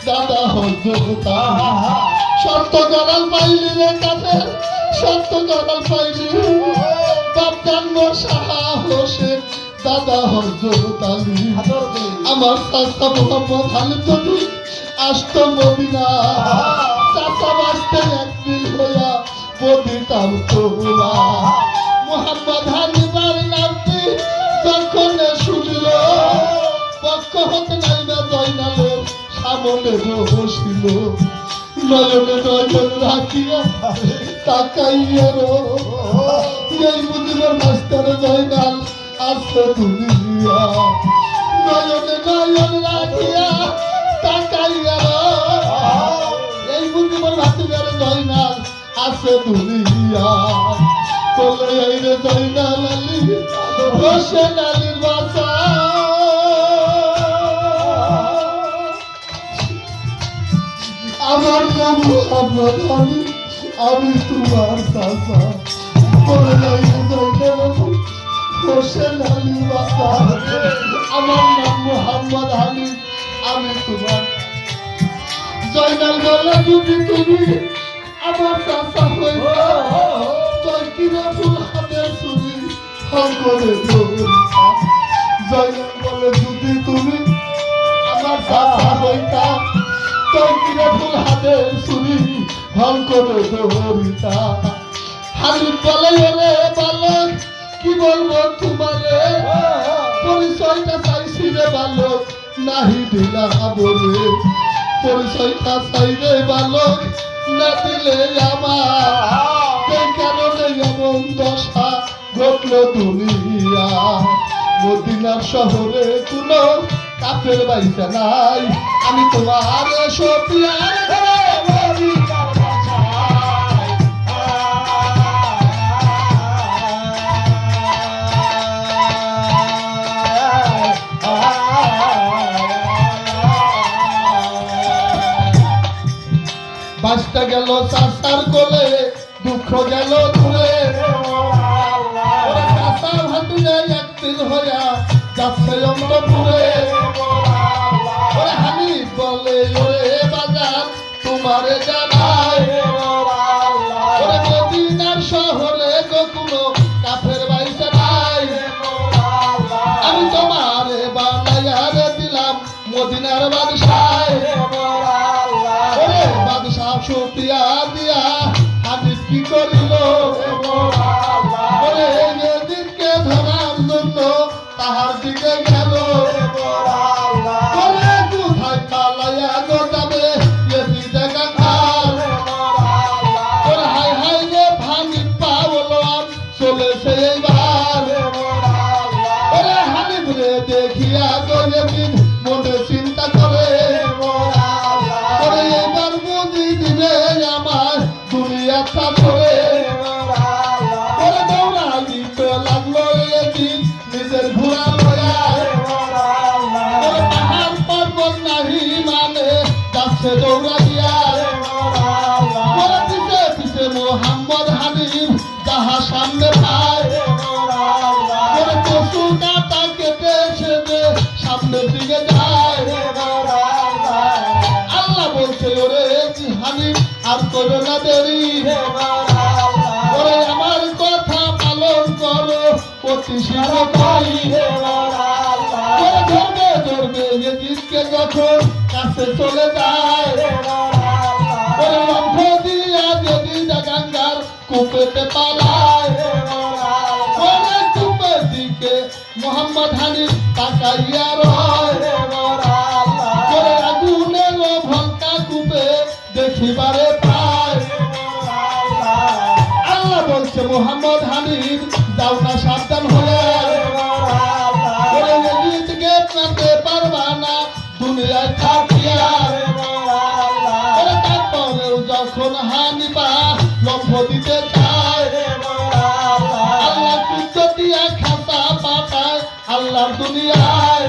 দাদা হজরত সত্য গলাল পাইলি রে কাছে সত্য গলাল পাইলি বাপ জন্ম সাহা হোসেন দাদা হজরত আলী আমার চাচা মোহাম্মদ আলী যদি আসতো মদিনা চাচা বাঁচতে একদিন হইয়া বদিতাম তোলা মোহাম্মদ হানিবার নামটি যখন শুনিল পক্ষ হতে নাইবা জয়নালের সামনে বসিল নয়নে নয়ন রাখিয়া তাকাইয়া এই বুঝিবার মাস্টার জয়নাল আসছে দুনিয়া নয়নে নয়ন রাখিয়া তাকাইয়া এই বুঝিবার মাস্টার জয়নাল আসছে দুনিয়া বলে এই রে জয়নাল আলী হোসেন আলীর বাসা আমার নাম মোহাম্মদ আলী আমি তোমার চাচা বলে এই রে জয়নাল আলী হোসেন আলীর বাসা আমার নাম মোহাম্মদ আলী আমি তোমার জয়নাল বলে যদি তুমি আমার চাচা হইবা কিরে ফুল হাতে চুরি করে জয়নাল বলে যদি তুমি আমার চাচা হইতা তোর কিরে ফুল হাতে চুরি করে ধরিতা হালিম বলে রে বালক কি বলবো তোমারে পরিচয়টা চাইছি রে বালক নাহি দিলা বলে পরিচয়টা চাই রে বালক না দিলে আমার এই কারণে এমন দশা ঘটলো দুনিয়া মদিনার শহরে কোনো কাপের বাইসা নাই আমি তোমার সপিয়া বাসটা গেল চাচার কোলে দুঃখ গেল দূরে চাচা ভাতিজা একদিন হইয়া যাচ্ছে অন্তপুরে হানি বলে ওরে বাজার তোমারে জানাই মদিনার শহরে কোনো কাফের বাইসা নাই আমি তোমারে বানাইয়া দিলাম মদিনার বাদশাহ সুপিয়া দিয়া হাবিব কি করিল দিকে ধরার জন্য তাহার দিকে গেল কোথায় পালাইয়া গো যাবে দেখা খাল হাই হাই রে ভানি পাওলো চলেছে এইবার হাবিব রে দেখিয়া গো মনে চিন্তা করে আমার দুনিয়াটা ধরে দৌড়াইতে লাগলো একদিন নিজের ঘোড়া লয়া পাহাড় পর্বত নাহি মানে যাচ্ছে দৌড়াইয়া পিছে পিছে মোহাম্মদ হানিফ যাহা সামনে পায় কচু কাটা কেটে এসে সামনের দিকে যায় আল্লাহ বলছে ওরে হানিফ আর করো না দেরি ওরে আমার কথা পালন করো অতি শীঘ্রই ধরবে ধরবে জিতকে যখন কাছে চলে যায় ওরে অঙ্ক দিয়া যদি গঙ্গার কূপেতে পালায় ওরে কূপের দিকে মোহাম্মদ হানিফ তাকাইয়া রয় ওরে আগুনের ভলকা কূপে দেখিবারে পায় আল্লাহ বলছে মোহাম্মদ হানিফ যাও না সাবধান হয়ে মানতে পারবা না দুনিয়ায় থাকিয়া তারপরেও যখন হানিফা লম্ফ দিতে চায় আল্লাহ কুদ্দতিয়া খাতা পাঠায় আল্লাহর দুনিয়ায়